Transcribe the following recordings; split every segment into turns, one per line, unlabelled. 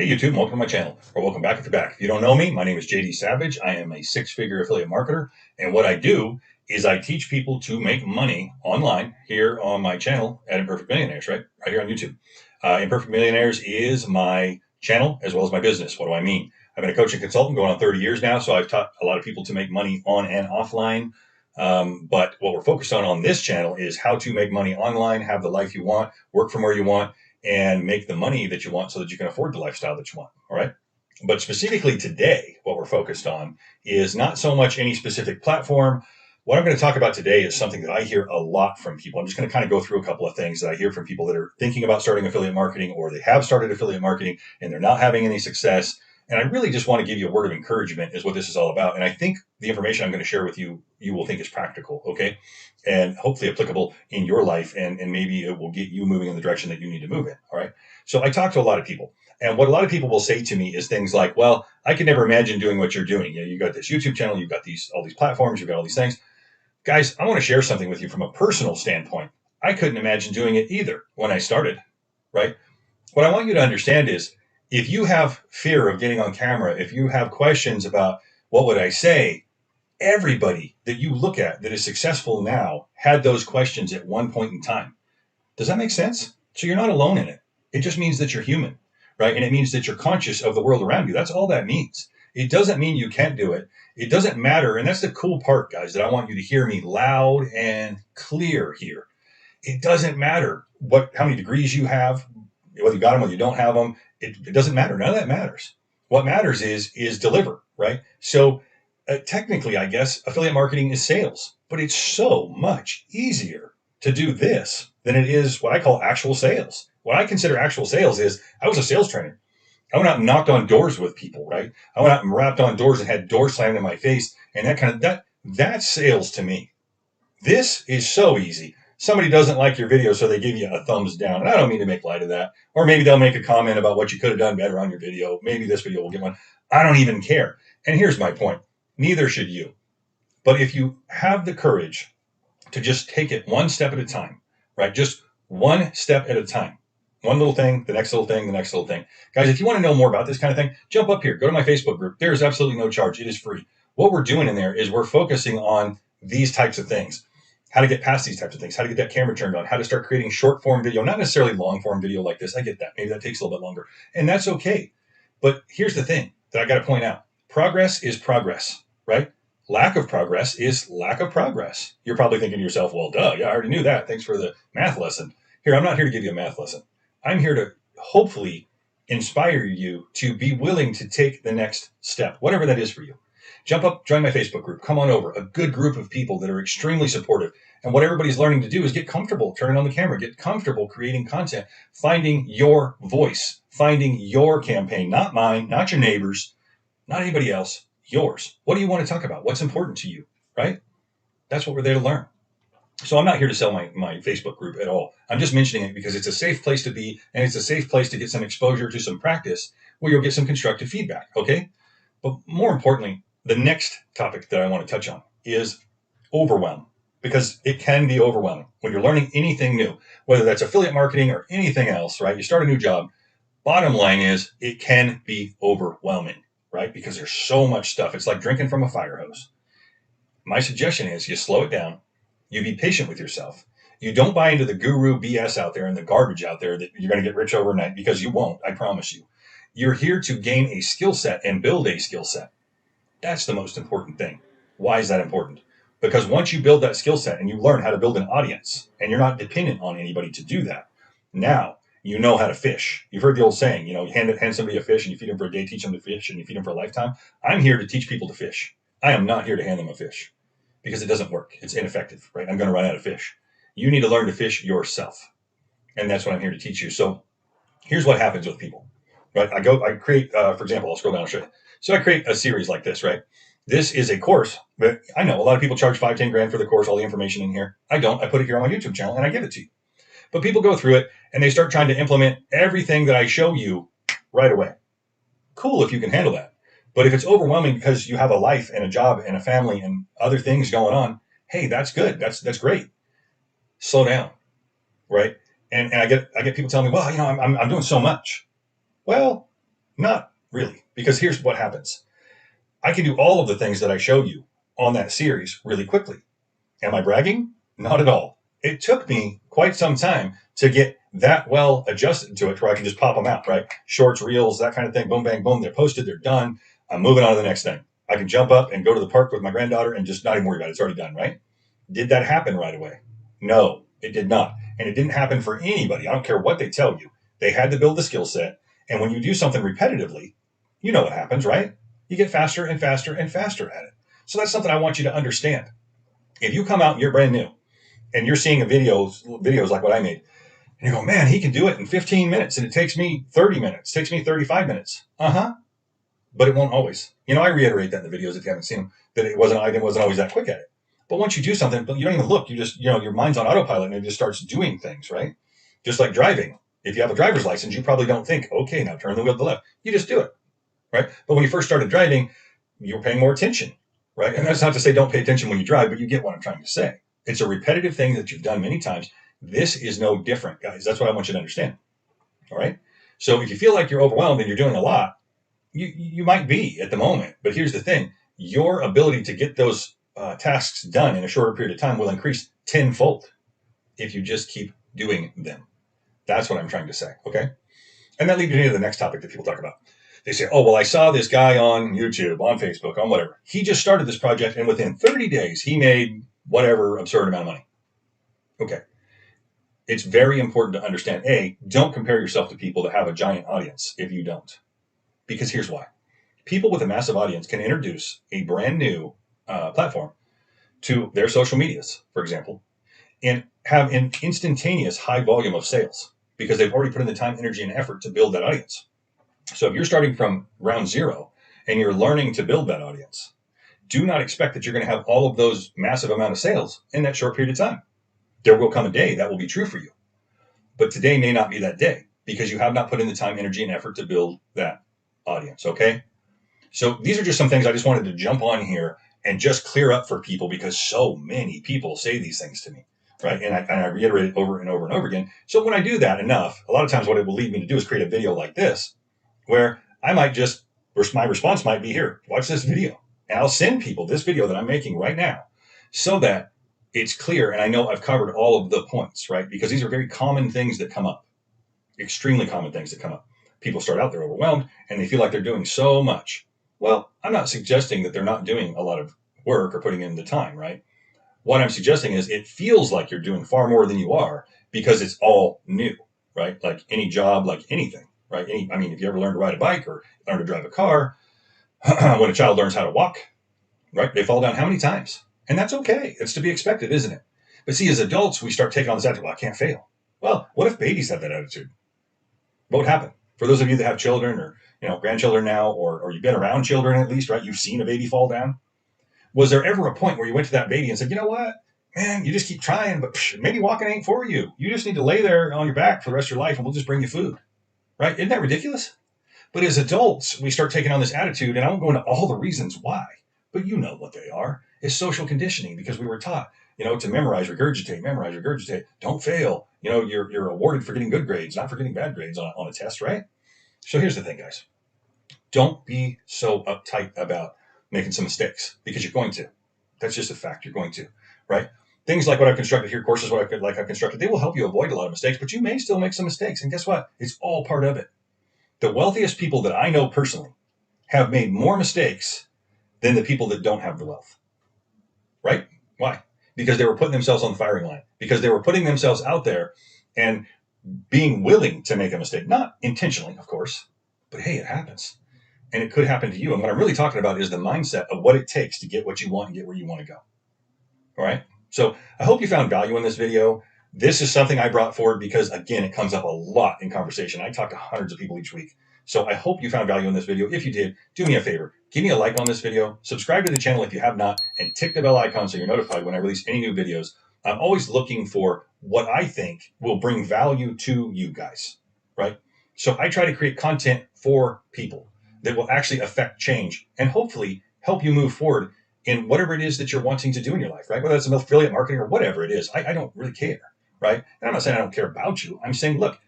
Hey YouTube, welcome to my channel, or welcome back if you're back. If you don't know me, my name is JD Savage. I am a six-figure affiliate marketer, and what I do is I teach people to make money online here on my channel at Imperfect Millionaires, right here on YouTube. Imperfect Millionaires is my channel as well as my business. What do I mean? I've been a coaching consultant going on 30 years now, so I've taught a lot of people to make money on and offline. But what we're focused on this channel is how to make money online, have the life you want, work from where you want, and make the money that you want so that you can afford the lifestyle that you want. All right. But specifically today, what we're focused on is not so much any specific platform. What I'm going to talk about today is something that I hear a lot from people. I'm just going to kind of go through a couple of things that I hear from people that are thinking about starting affiliate marketing, or they have started affiliate marketing and they're not having any success. And I really just want to give you a word of encouragement is what this is all about. And I think the information I'm going to share with you, you will think is practical. Okay. And hopefully applicable in your life. And maybe it will get you moving in the direction that you need to move in. All right. So I talk to a lot of people, and what a lot of people will say to me is things like, well, I could never imagine doing what you're doing. You got this YouTube channel, you've got all these platforms, you've got all these things. Guys, I want to share something with you from a personal standpoint. I couldn't imagine doing it either when I started, right? What I want you to understand is, if you have fear of getting on camera, if you have questions about what would I say, everybody that you look at that is successful now had those questions at one point in time. Does that make sense? So you're not alone in it. It just means that you're human, right? And it means that you're conscious of the world around you. That's all that means. It doesn't mean you can't do it. It doesn't matter. And that's the cool part, guys, that I want you to hear me loud and clear here. It doesn't matter how many degrees you have, whether you got them, whether you don't have them. It doesn't matter. None of that matters. What matters is deliver, right? So technically, I guess, affiliate marketing is sales, but it's so much easier to do this than it is what I call actual sales. What I consider actual sales is, I was a sales trainer. I went out and knocked on doors with people, right? I went out and rapped on doors and had doors slammed in my face, and that's sales to me. This is so easy. Somebody doesn't like your video, so they give you a thumbs down. And I don't mean to make light of that. Or maybe they'll make a comment about what you could have done better on your video. Maybe this video will get one. I don't even care. And here's my point. Neither should you. But if you have the courage to just take it one step at a time, right? Just one step at a time. One little thing, the next little thing, the next little thing. Guys, if you want to know more about this kind of thing, jump up here. Go to my Facebook group. There is absolutely no charge. It is free. What we're doing in there is we're focusing on these types of things. How to get past these types of things, how to get that camera turned on, how to start creating short form video, not necessarily long form video like this. I get that. Maybe that takes a little bit longer, and that's okay. But here's the thing that I got to point out. Progress is progress, right? Lack of progress is lack of progress. You're probably thinking to yourself, well, duh, yeah, I already knew that. Thanks for the math lesson. Here, I'm not here to give you a math lesson. I'm here to hopefully inspire you to be willing to take the next step, whatever that is for you. Jump up, join my Facebook group. Come on over. A good group of people that are extremely supportive. And what everybody's learning to do is get comfortable turning on the camera, get comfortable creating content, finding your voice, finding your campaign, not mine, not your neighbors, not anybody else, yours. What do you want to talk about? What's important to you, right? That's what we're there to learn. So I'm not here to sell my Facebook group at all. I'm just mentioning it because it's a safe place to be, and it's a safe place to get some exposure to some practice where you'll get some constructive feedback, okay? But more importantly, the next topic that I want to touch on is overwhelm, because it can be overwhelming when you're learning anything new, whether that's affiliate marketing or anything else, right? You start a new job. Bottom line is it can be overwhelming, right? Because there's so much stuff. It's like drinking from a fire hose. My suggestion is you slow it down. You be patient with yourself. You don't buy into the guru BS out there and the garbage out there that you're going to get rich overnight, because you won't, I promise you. You're here to gain a skill set and build a skill set. That's the most important thing. Why is that important? Because once you build that skill set and you learn how to build an audience, and you're not dependent on anybody to do that, now you know how to fish. You've heard the old saying, you hand somebody a fish and you feed them for a day, teach them to fish, and you feed them for a lifetime. I'm here to teach people to fish. I am not here to hand them a fish, because it doesn't work. It's ineffective, right? I'm going to run out of fish. You need to learn to fish yourself. And that's what I'm here to teach you. So here's what happens with people, right? I create, for example, I'll scroll down and show you. So I create a series like this, right? This is a course, but I know a lot of people charge 5-10 grand for the course, all the information in here. I don't. I put it here on my YouTube channel and I give it to you. But people go through it and they start trying to implement everything that I show you right away. Cool if you can handle that. But if it's overwhelming because you have a life and a job and a family and other things going on, hey, that's good. That's great. Slow down, right? And I get people telling me, well, I'm doing so much. Well, Not really, because here's what happens. I can do all of the things that I showed you on that series really quickly. Am I bragging? Not at all. It took me quite some time to get that well adjusted to it where I can just pop them out, right? Shorts, reels, that kind of thing. Boom, bang, boom. They're posted. They're done. I'm moving on to the next thing. I can jump up and go to the park with my granddaughter and just not even worry about it. It's already done, right? Did that happen right away? No, it did not. And it didn't happen for anybody. I don't care what they tell you. They had to build the skill set. And when you do something repetitively, you know what happens, right? You get faster and faster and faster at it. So that's something I want you to understand. If you come out and you're brand new and you're seeing videos like what I made, and you go, man, he can do it in 15 minutes and it takes me 30 minutes, takes me 35 minutes. But it won't always. I reiterate that in the videos if you haven't seen them, that I wasn't always that quick at it. But once you do something, you don't even look. You just, your mind's on autopilot and it just starts doing things, right? Just like driving. If you have a driver's license, you probably don't think, okay, now turn the wheel to the left. You just do it, right? But when you first started driving, you were paying more attention, right? And that's not to say don't pay attention when you drive, but you get what I'm trying to say. It's a repetitive thing that you've done many times. This is no different, guys. That's what I want you to understand, all right? So if you feel like you're overwhelmed and you're doing a lot, you might be at the moment. But here's the thing. Your ability to get those tasks done in a shorter period of time will increase tenfold if you just keep doing them. That's what I'm trying to say, okay? And that leads me to the next topic that people talk about. They say, oh, well, I saw this guy on YouTube, on Facebook, on whatever. He just started this project, and within 30 days, he made whatever absurd amount of money. Okay. It's very important to understand, A, don't compare yourself to people that have a giant audience if you don't. Because here's why. People with a massive audience can introduce a brand new platform to their social medias, for example, and have an instantaneous high volume of sales because they've already put in the time, energy, and effort to build that audience. So if you're starting from ground zero and you're learning to build that audience, do not expect that you're going to have all of those massive amount of sales in that short period of time. There will come a day that will be true for you. But today may not be that day because you have not put in the time, energy, and effort to build that audience, okay? So these are just some things I just wanted to jump on here and just clear up for people because so many people say these things to me, right? And I reiterate it over and over and over again. So when I do that enough, a lot of times what it will lead me to do is create a video like this where I might just, my response might be here, watch this video. And I'll send people this video that I'm making right now so that it's clear and I know I've covered all of the points, right? Because these are very common things that come up, extremely common things that come up. People start out, they're overwhelmed, and they feel like they're doing so much. Well, I'm not suggesting that they're not doing a lot of work or putting in the time, right? What I'm suggesting is it feels like you're doing far more than you are because it's all new, right? Like any job, like anything, right? If you ever learn to ride a bike or learn to drive a car, when a child learns how to walk, right? They fall down how many times? And that's okay. It's to be expected, isn't it? But see, as adults, we start taking on this attitude, well, I can't fail. Well, what if babies have that attitude? What would happen? For those of you that have children or grandchildren now, or you've been around children at least, right? You've seen a baby fall down. Was there ever a point where you went to that baby and said, you know what, man, you just keep trying, but maybe walking ain't for you. You just need to lay there on your back for the rest of your life and we'll just bring you food, right? Isn't that ridiculous? But as adults, we start taking on this attitude, and I won't go into all the reasons why, but you know what they are. It's social conditioning because we were taught, to memorize, regurgitate, don't fail. You're awarded for getting good grades, not for getting bad grades on a test, right? So here's the thing, guys. Don't be so uptight about making some mistakes because you're going to. That's just a fact. You're going to, right? Things like what I've constructed here, courses I've constructed, they will help you avoid a lot of mistakes, but you may still make some mistakes. And guess what? It's all part of it. The wealthiest people that I know personally have made more mistakes than the people that don't have the wealth, right? Why? Because they were putting themselves on the firing line, because they were putting themselves out there and being willing to make a mistake, not intentionally, of course, but hey, it happens. And it could happen to you. And what I'm really talking about is the mindset of what it takes to get what you want and get where you want to go. All right. So I hope you found value in this video. This is something I brought forward because, again, it comes up a lot in conversation. I talk to hundreds of people each week. So I hope you found value in this video. If you did, do me a favor. Give me a like on this video. Subscribe to the channel if you have not. And tick the bell icon so you're notified when I release any new videos. I'm always looking for what I think will bring value to you guys, right? So I try to create content for people that will actually affect change and hopefully help you move forward in whatever it is that you're wanting to do in your life, right? Whether it's affiliate marketing or whatever it is, I don't really care, right? And I'm not saying I don't care about you. I'm saying, look,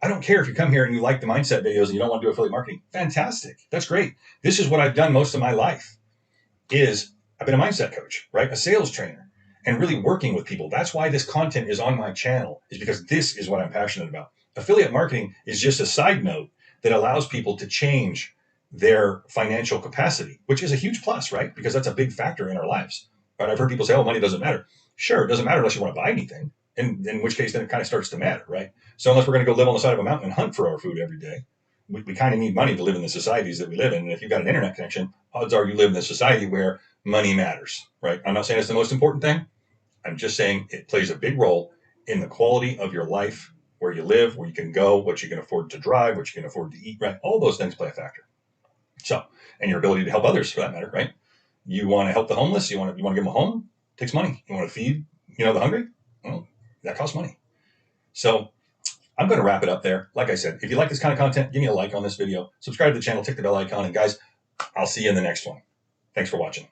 I don't care if you come here and you like the mindset videos and you don't want to do affiliate marketing. Fantastic. That's great. This is what I've done most of my life is I've been a mindset coach, right? A sales trainer and really working with people. That's why this content is on my channel, is because this is what I'm passionate about. Affiliate marketing is just a side note that allows people to change their financial capacity, which is a huge plus, right? Because that's a big factor in our lives, right? I've heard people say, oh, money doesn't matter. Sure, it doesn't matter unless you want to buy anything. And in which case, then it kind of starts to matter, right? So unless we're going to go live on the side of a mountain and hunt for our food every day, we kind of need money to live in the societies that we live in. And if you've got an internet connection, odds are you live in a society where money matters, right? I'm not saying it's the most important thing. I'm just saying it plays a big role in the quality of your life, where you live, where you can go, what you can afford to drive, what you can afford to eat, right? All those things play a factor. So, and your ability to help others for that matter, right? You want to help the homeless, you want to give them a home, it takes money. You want to feed, the hungry, well, that costs money. So I'm going to wrap it up there. Like I said, if you like this kind of content, give me a like on this video, subscribe to the channel, tick the bell icon, and guys, I'll see you in the next one. Thanks for watching.